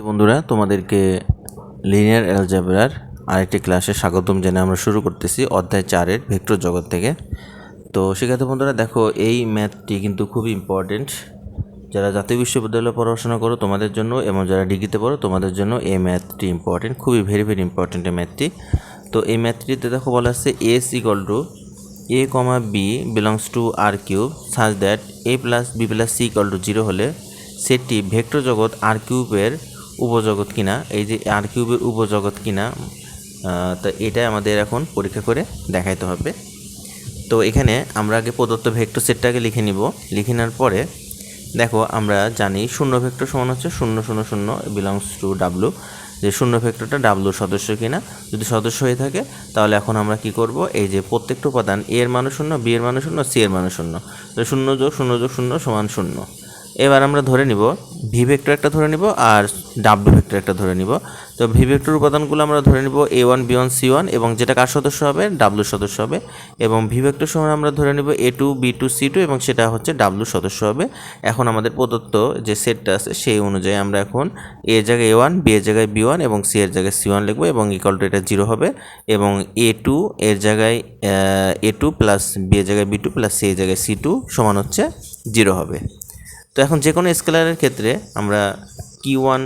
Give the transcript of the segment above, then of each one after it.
বন্ধুরা, তোমাদেরকে লিনিয়ার অ্যালজেব্রার আরেকটি ক্লাসে স্বাগতম জানিয়ে আমরা শুরু করতেছি অধ্যায় 4-এর ভেক্টর জগৎ থেকে। তো সেক্ষেত্রে বন্ধুরা দেখো, এই ম্যাথটি কিন্তু খুবই ইম্পর্টেন্ট। যারা জাতীয় বিশ্ববিদ্যালয়ে পড়াশোনা করো তোমাদের জন্য, এবং যারা ডিগ্রিতে পড়ো তোমাদের জন্য এই ম্যাথটি ইম্পর্টেন্ট, খুবই ভেরি ইম্পর্টেন্ট এই ম্যাথটি। তো এই ম্যাথটিতে দেখো বলা আছে S equal to a, b belongs to r cube such that a plus b plus c equal to 0 হলে সেটটি ভেক্টর জগৎ আর কিউবের উপজগৎ কিনা, এই যে আর কিউবের উপজগৎ কিনা, তো এটাই আমাদের এখন পরীক্ষা করে দেখাইতে হবে। তো এখানে আমরা আগে প্রদত্ত ভেক্টর সেটটাকে লিখে নিব। লিখে নেওয়ার পরে দেখো, আমরা জানি শূন্য ভেক্টর সমান হচ্ছে 0 0 0 বিলংস টু ডাব্লু, যে শূন্য ভেক্টরটা ডাব্লুর সদস্য কিনা। যদি সদস্য হয়ে থাকে তাহলে এখন আমরা কি করব, এই যে প্রত্যেকটা উপাদান এ এর মানও 0, বি এর মানও 0, সি এর মানও 0, তো 0 যোগ 0 যোগ 0 সমান 0। এবার আমরা ধরে নিব ভি ভেক্টর একটা ধরে নিব আর ডাব্লু ভেক্টর একটা ধরে নিব। তো ভি ভেক্টর উপাদানগুলো আমরা ধরে নিব a1 b1 c1, এবং যেটা কার সদস্য হবে, ডাব্লুর সদস্য হবে। এবং ভি ভেক্টর সমান আমরা ধরে নিব a2 b2 c2, এবং সেটা হচ্ছে ডাব্লুর সদস্য হবে। এখন আমাদের প্রদত্ত যে সেটটা আছে সেই অনুযায়ী আমরা এখন এ জায়গায় a1, বি এর জায়গায় b1 এবং সি এর জায়গায় c1 লিখবো, এবং ইকুয়াল টু এটা 0 হবে। এবং a2 এর জায়গায় a2 প্লাস বি এর জায়গায় b2 প্লাস সি এর জায়গায় c2 সমান হচ্ছে 0 হবে। তো এখন যে কোনো স্কেলারের ক্ষেত্রে আমরা Q1,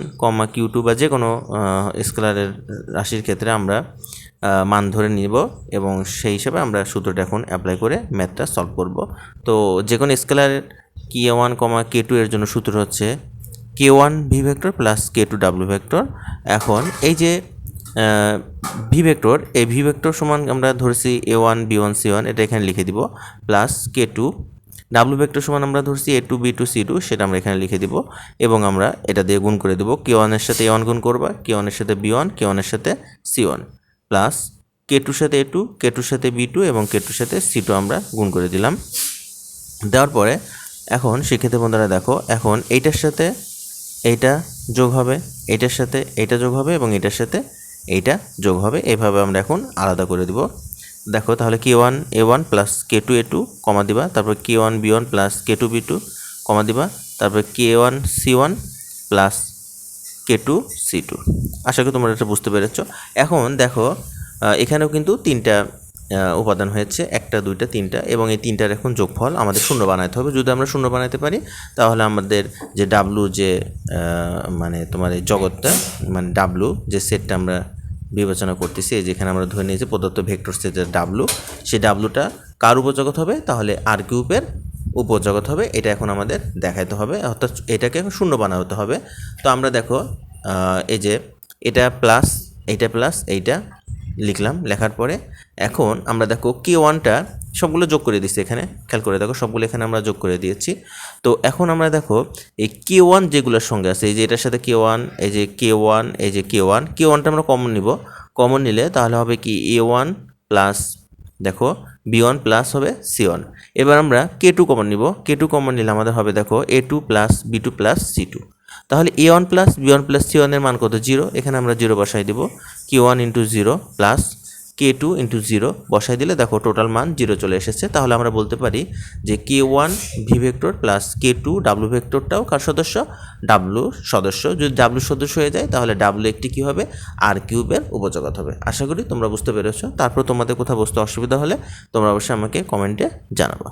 Q2 বা যে কোনো স্কেলারের রাশির ক্ষেত্রে আমরা মান ধরে নিব, এবং সেই হিসাবে আমরা সূত্রটা এখন অ্যাপ্লাই করে ম্যাথটা সলভ করব। তো যে কোনো স্কেলারের K1, K2 এর জন্য সূত্র হচ্ছে K1 V vector plus K2 W vector. এখন এই যে ভি ভেক্টর, এই ভি ভেক্টর সমান আমরা ধরছি a1 b1 c1, এটা এখানে লিখে দিব, প্লাস K2 ডাব্লু ভেক্টর সমান আমরা ধরছি a2 b2 c2, সেটা আমরা এখানে লিখে দিব, এবং আমরা এটা দিয়ে গুণ করে দেবো। K1 এর সাথে a1 গুণ করবা, K1 এর সাথে b1, K1 এর সাথে c1, প্লাস K2 সাথে a2, K2 সাথে b2 এবং K2 সাথে c2 আমরা গুণ করে দিলাম। দেওয়ার পরে এখন সেক্ষেত্রে বন্ধুরা দেখো, এখন এইটার সাথে এইটা যোগ হবে, এইটার সাথে এইটা যোগ হবে, এবং এইটার সাথে এইটা যোগ হবে। এইভাবে আমরা এখন আলাদা করে দিব। দেখো তাহলে K1 a1 plus K2 a2 কমা দিবা, তারপর K1 b1 plus K2 b2 কমা দিবা, তারপর K1 c1 plus K2 c2। আশা করি তোমরা এটা বুঝতে পেরেছো। এখন দেখো, এখানেও কিন্তু তিনটা উপাদান হয়েছে, একটা দুইটা তিনটা, এবং এই তিনটার এখন যোগফল আমাদের শূন্য বানাতে হবে। যদি আমরা শূন্য বানাতে পারি তাহলে আমাদের যে ডাব্লু, যে মানে তোমার এই জগৎটা, মানে ডাব্লু যে সেটটা আমরা বিবেচনা করতেছি, যেখানে আমরা ধরে নিয়েছি প্রদত্ত ভেক্টর সেটের ডাব্লু, সেই ডাব্লুটা কার উপজগৎ হবে, তাহলে আর কিউবের উপজগৎ হবে। এটা এখন আমাদের দেখাইতে হবে, অর্থাৎ এটাকে এখন শূন্য বানাতে হবে। তো আমরা দেখো, এই যে এটা প্লাস এইটা প্লাস এইটা লিখলাম, লেখার পরে এখন আমরা দেখো K1টা সবগুলো যোগ করে দিচ্ছি, এখানে খেয়াল করে দেখো সবগুলো এখানে আমরা যোগ করে দিয়েছি। তো এখন আমরা দেখো এই K1 যেগুলোর সঙ্গে আছে, এই যে এটার সাথে K1, এই যে K1, এই যে K1টা আমরা কমন নিব। কমন নিলে তাহলে হবে কি A1 প্লাস দেখো B1 প্লাস হবে C1। এবার আমরা K2 কমন নিব। K2 কমন নিলে আমাদের হবে দেখো A2 plus B2 plus C2। তাহলে A1 plus B1 plus C1 এর মান কত, 0। এখানে আমরা 0 বসাই দেব। K1 into 0 plus K2 into 0 বসাই দিলে দেখো টোটাল মান 0 চলে এসেছে। তাহলে আমরা বলতে পারি যে K1 V vector plus K2 W ভেক্টরটাও কার সদস্য, ডাব্লুর সদস্য। যদি ডাব্লুর সদস্য হয়ে যায় তাহলে ডাব্লু একটি কী হবে, আর কিউবের উপজগৎ হবে। আশা করি তোমরা বুঝতে পেরেছো। তারপর তোমাদের কোথাও বুঝতে অসুবিধা হলে তোমরা অবশ্যই আমাকে কমেন্টে জানাবা।